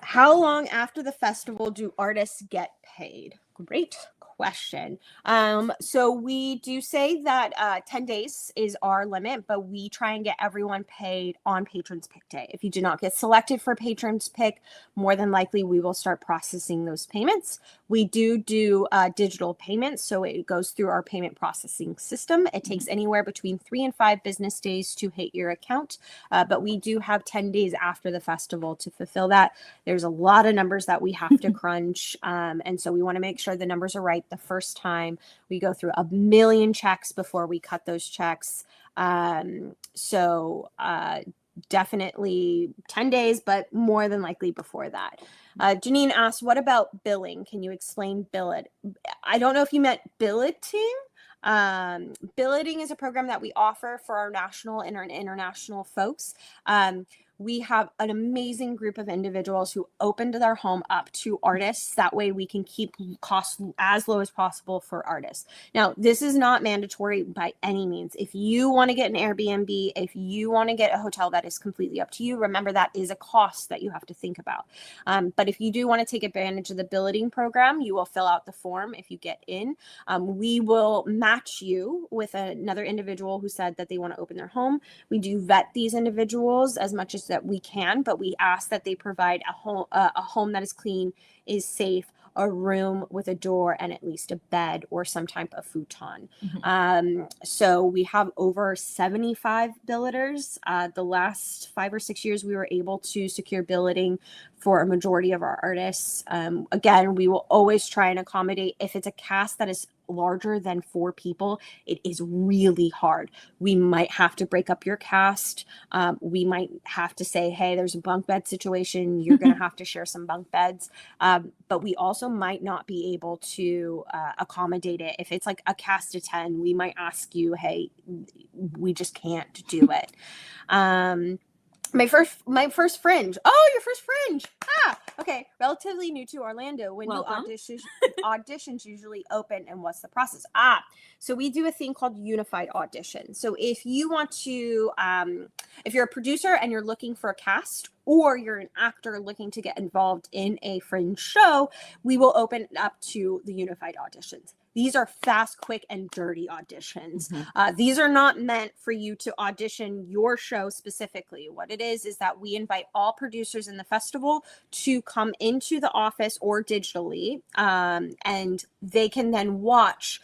How long after the festival do artists get paid? Great question. So we do say that 10 days is our limit, but we try and get everyone paid on Patrons Pick Day. If you do not get selected for Patrons Pick, more than likely we will start processing those payments. We do digital payments, so it goes through our payment processing system. It takes anywhere between 3 and 5 business days to hit your account, but we do have 10 days after the festival to fulfill that. There's a lot of numbers that we have to crunch, and so we want to make sure the numbers are right the first time. We go through a million checks before we cut those checks. Definitely 10 days, but more than likely before that. Janine asked, what about billing? Can you explain billet? I don't know if you meant billeting. Billeting is a program that we offer for our national and our international folks. We have an amazing group of individuals who opened their home up to artists. That way we can keep costs as low as possible for artists. Now, this is not mandatory by any means. If you want to get an Airbnb, if you want to get a hotel, that is completely up to you. Remember, that is a cost that you have to think about. But if you do want to take advantage of the billeting program, you will fill out the form if you get in. We will match you with another individual who said that they want to open their home. We do vet these individuals as much as that we can, but we ask that they provide a home that is clean, is safe, a room with a door, and at least a bed or some type of futon. So we have over 75 billeters. The last 5 or 6 years, we were able to secure billeting for a majority of our artists. Again, we will always try and accommodate. If it's a cast that is larger than 4 people, it is really hard. We might have to break up your cast. We might have to say, hey, there's a bunk bed situation. You're going to have to share some bunk beds. But we also might not be able to accommodate it. If it's like a cast of 10, we might ask you, hey, we just can't do it. My first Fringe. Oh, your first Fringe. Okay. Relatively new to Orlando. When Welcome. do auditions usually open, and what's the process? So we do a thing called unified audition. So if you want to, if you're a producer and you're looking for a cast, or you're an actor looking to get involved in a Fringe show, we will open it up to the unified auditions. These are fast, quick, and dirty auditions. These are not meant for you to audition your show specifically. What it is that we invite all producers in the festival to come into the office or digitally, and they can then watch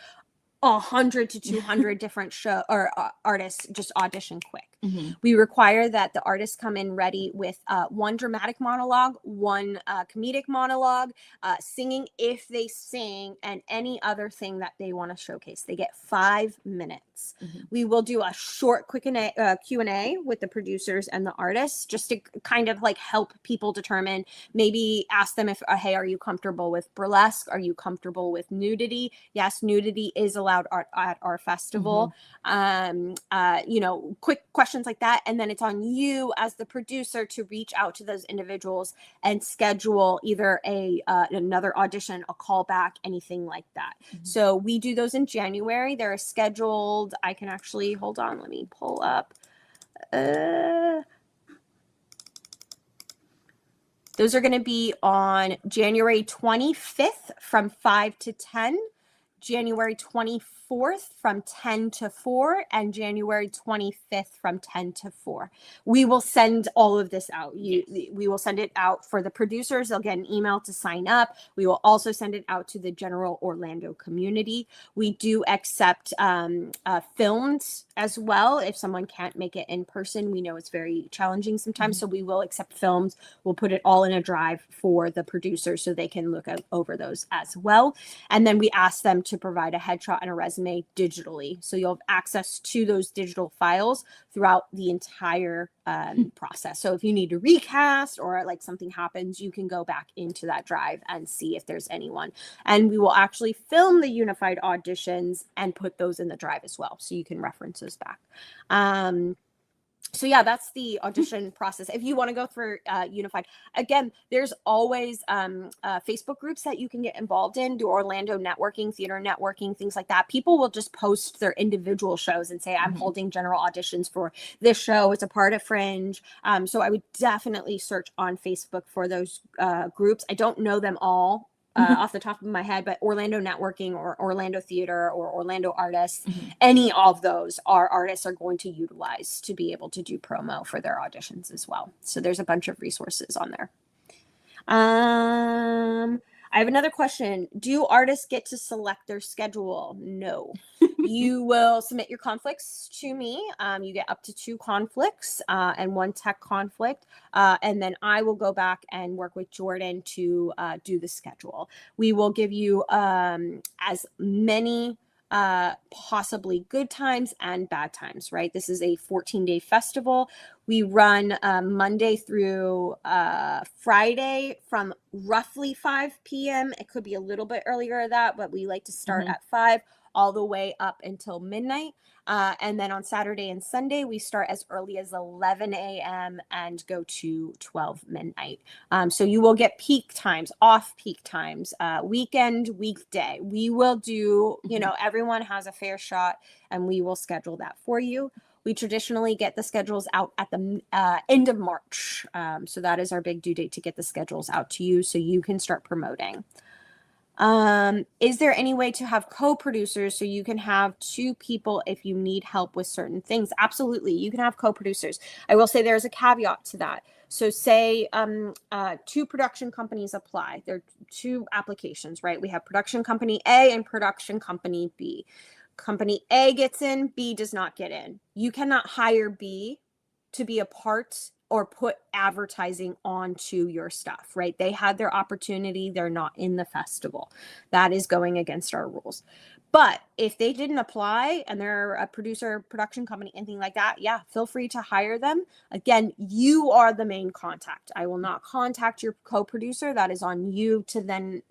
100 to 200 different show or artists just audition quick. We require that the artists come in ready with 1 dramatic monologue, 1 comedic monologue, singing if they sing, and any other thing that they want to showcase. They get 5 minutes. We will do a short quick Q&A with the producers and the artists, just to kind of like help people determine, maybe ask them if, hey, are you comfortable with burlesque? Are you comfortable with nudity? Yes, nudity is allowed at our festival. Quick questions like that. And then it's on you as the producer to reach out to those individuals and schedule either another audition, a callback, anything like that. So we do those in January. They're scheduled. I can actually, hold on, let me pull up. Those are going to be on January 25th from 5 to 10, January 24th from 10 to 4, and January 25th from 10 to 4. We will send all of this out. We will send it out for the producers. They'll get an email to sign up. We will also send it out to the general Orlando community. We do accept filmed as well. If someone can't make it in person, we know it's very challenging sometimes. So we will accept films. We'll put it all in a drive for the producer so they can look over those as well. And then we ask them to provide a headshot and a resume digitally. So you'll have access to those digital files throughout the entire process. So if you need to recast or like something happens, you can go back into that drive and see if there's anyone. And we will actually film the unified auditions and put those in the drive as well. So you can reference those back. So yeah, that's the audition process. If you want to go for unified, again, there's always Facebook groups that you can get involved in, do Orlando networking, theater networking, things like that. People will just post their individual shows and say, I'm holding general auditions for this show. It's a part of Fringe. So I would definitely search on Facebook for those groups. I don't know them all off the top of my head, but Orlando Networking or Orlando Theater or Orlando Artists, any of those artists are going to utilize to be able to do promo for their auditions as well. So there's a bunch of resources on there. I have another question. Do artists get to select their schedule? No. You will submit your conflicts to me. You get up to 2 conflicts and 1 tech conflict. And then I will go back and work with Jordan to do the schedule. We will give you as many possibly good times and bad times, right? This is a 14-day festival. We run Monday through Friday from roughly 5 p.m. It could be a little bit earlier than that, but we like to start at 5 all the way up until midnight. And then on Saturday and Sunday, we start as early as 11 a.m. and go to 12 midnight. So you will get peak times, off peak times, weekend, weekday. We will do, everyone has a fair shot and we will schedule that for you. We traditionally get the schedules out at the end of March. So that is our big due date to get the schedules out to you so you can start promoting. Is there any way to have co-producers so you can have 2 people if you need help with certain things? Absolutely. You can have co-producers. I will say there's a caveat to that. So say 2 production companies apply. There are 2 applications, right? We have production company A and production company B. Company A gets in, B does not get in. You cannot hire B to be a part or put advertising onto your stuff, right? They had their opportunity. They're not in the festival. That is going against our rules. But if they didn't apply and they're a producer, production company, anything like that, yeah, feel free to hire them. Again, you are the main contact. I will not contact your co-producer. That is on you to then,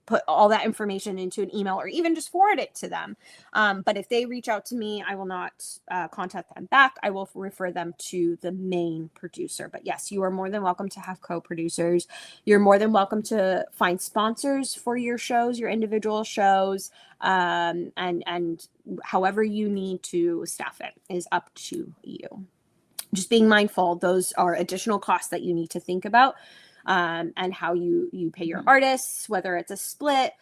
put all that information into an email or even just forward it to them. But if they reach out to me, I will not contact them back. I will refer them to the main producer. But yes, you are more than welcome to have co-producers. You're more than welcome to find sponsors for your shows, your individual shows, and however you need to staff it is up to you. Just being mindful, those are additional costs that you need to think about. And how you pay your artists, whether it's a split,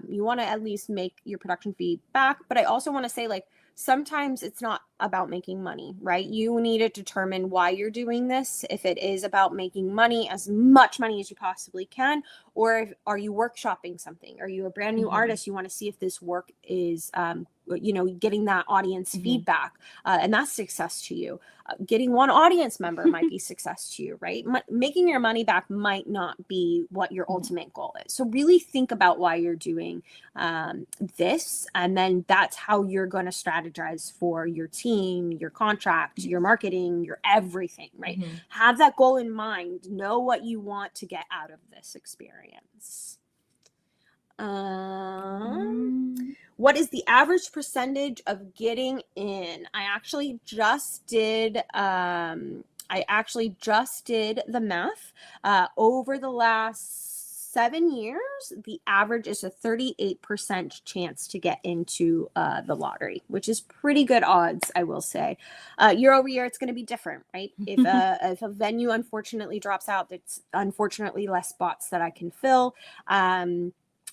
you want to at least make your production fee back. But I also want to say, like, sometimes it's not about making money, right? You need to determine why you're doing this. If it is about making money, as much money as you possibly can, or are you workshopping something? Are you a brand new artist? You want to see if this work is, getting that audience feedback, and that's success to you. Getting one audience member might be success to you, right? Making your money back might not be what your ultimate goal is. So really think about why you're doing this, and then that's how you're going to strategize for your team, your contract, your marketing, your everything, right? Have that goal in mind. Know what you want to get out of this experience. What is the average percentage of getting in? I actually just did the math. Over the last 7 years, the average is a 38% chance to get into the lottery, which is pretty good odds, I will say. Year over year, it's going to be different, right? If a venue unfortunately drops out, it's unfortunately less spots that I can fill.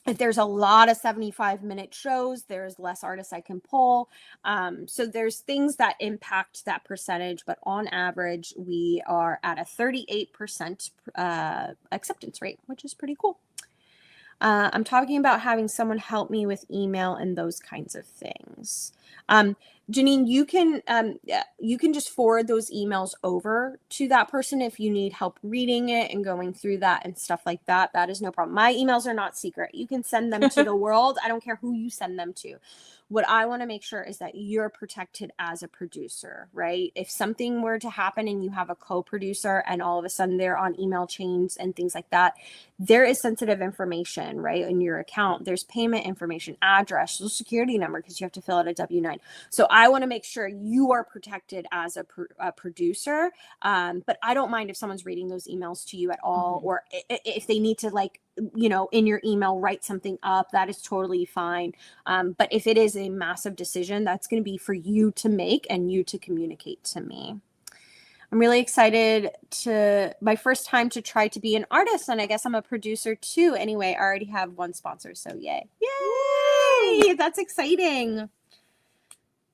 If there's a lot of 75-minute shows, there's less artists I can pull. So there's things that impact that percentage, but on average, we are at a 38% acceptance rate, which is pretty cool. I'm talking about having someone help me with email and those kinds of things. Janine, you can just forward those emails over to that person if you need help reading it and going through that and stuff like that. That is no problem. My emails are not secret. You can send them to the world. I don't care who you send them to. What I want to make sure is that you're protected as a producer, right? If something were to happen and you have a co-producer and all of a sudden they're on email chains and things like that, there is sensitive information, right, in your account. There's payment information, address, social security number, because you have to fill out a W-9. So I want to make sure you are protected as a producer. But I don't mind if someone's reading those emails to you at all, or if they need to, like, in your email, write something up, that is totally fine. But if it is a massive decision, that's going to be for you to make and you to communicate to me. I'm really excited my first time to try to be an artist, and I guess I'm a producer too. Anyway, I already have one sponsor, so yay. Yay! That's exciting.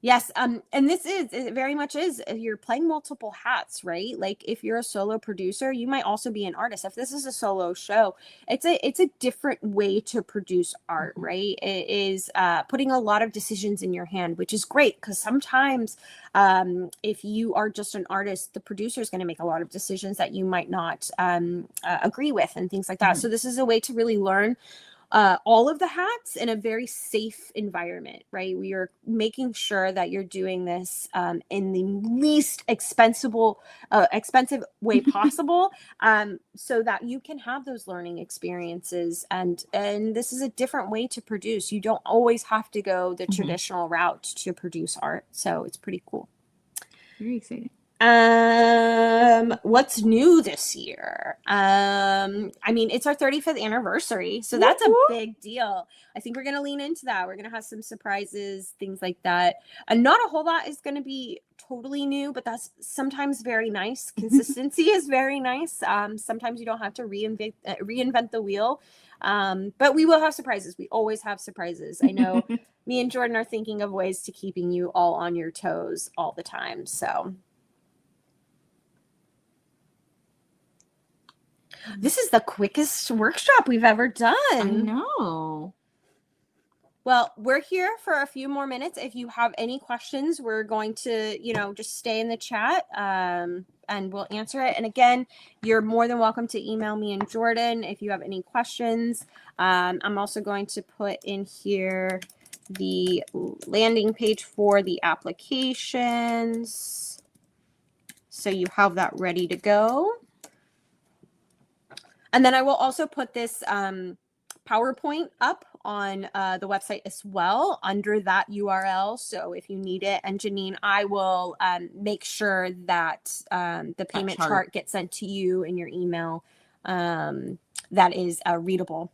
Yes, and it very much is, you're playing multiple hats, right? Like if you're a solo producer, you might also be an artist. If this is a solo show, it's a different way to produce art, right? It is putting a lot of decisions in your hand, which is great because sometimes if you are just an artist, the producer is going to make a lot of decisions that you might not agree with and things like that. So this is a way to really learn all of the hats in a very safe environment, right? We are making sure that you're doing this in the least expensive way possible, so that you can have those learning experiences. And this is a different way to produce. You don't always have to go the traditional route to produce art. So it's pretty cool. Very exciting. What's new this year? I mean, it's our 35th anniversary, so that's a big deal. I think we're going to lean into that. We're going to have some surprises, things like that. And not a whole lot is going to be totally new, but that's sometimes very nice. Consistency is very nice. Sometimes you don't have to reinvent the wheel. But we will have surprises. We always have surprises. I know me and Jordan are thinking of ways to keeping you all on your toes all the time. So this is the quickest workshop we've ever done. I know. Well, we're here for a few more minutes. If you have any questions, we're going to, just stay in the chat and we'll answer it. And again, you're more than welcome to email me and Jordan if you have any questions. I'm also going to put in here the landing page for the applications, so you have that ready to go. And then I will also put this PowerPoint up on the website as well under that URL. So if you need it, and Janine, I will make sure that the payment chart gets sent to you in your email that is readable.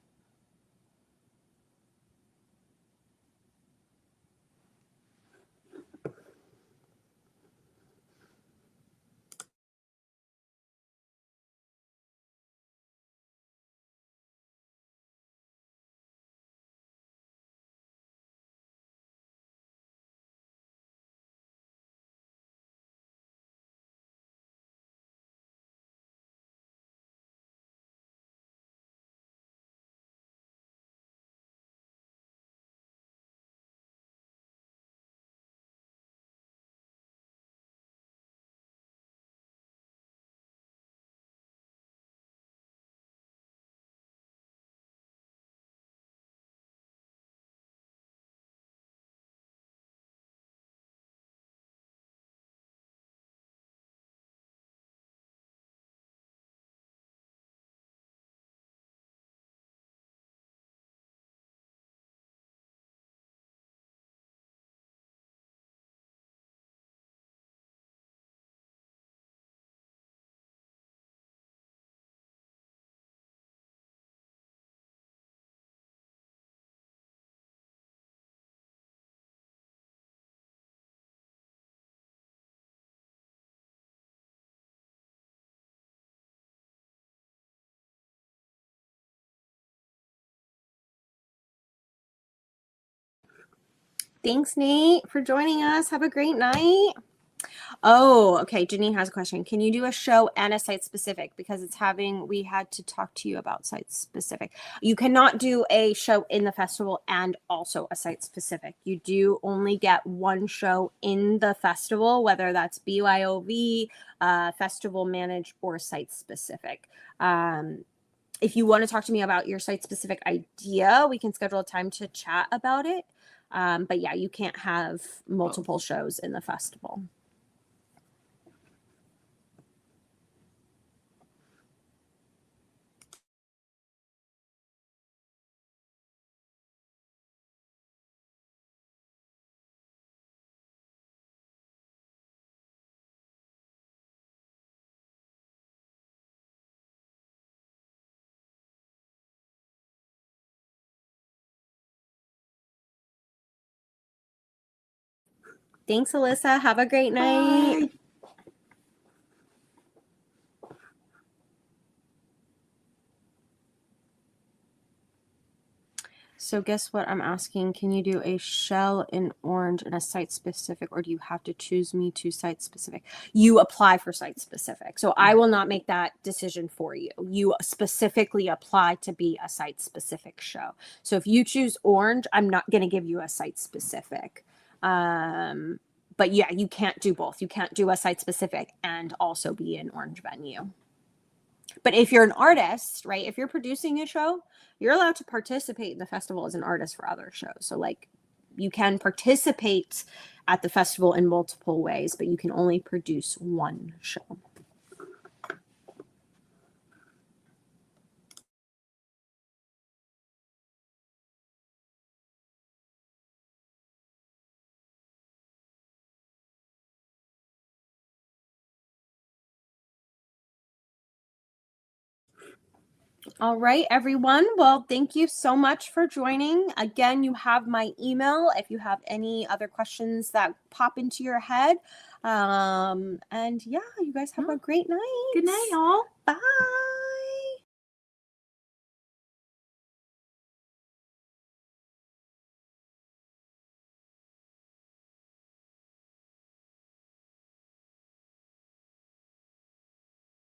Thanks, Nate, for joining us. Have a great night. Oh, okay. Janine has a question. Can you do a show and a site specific? Because we had to talk to you about site specific. You cannot do a show in the festival and also a site specific. You do only get one show in the festival, whether that's BYOV, festival managed, or site specific. If you want to talk to me about your site specific idea, we can schedule a time to chat about it. But yeah, you can't have multiple shows in the festival. Thanks, Alyssa. Have a great night. Bye. So guess what I'm asking? Can you do a shell in orange and a site specific, or do you have to choose me to site specific? You apply for site specific. So I will not make that decision for you. You specifically apply to be a site specific show. So if you choose orange, I'm not going to give you a site specific. But yeah, you can't do both. You can't do a site specific and also be an orange venue. But if you're an artist, right, if you're producing a show, you're allowed to participate in the festival as an artist for other shows. So like you can participate at the festival in multiple ways, but you can only produce one show. All right, everyone. Well, thank you so much for joining. Again, you have my email if you have any other questions that pop into your head. And yeah, you guys have a great night. Good night, y'all. Bye.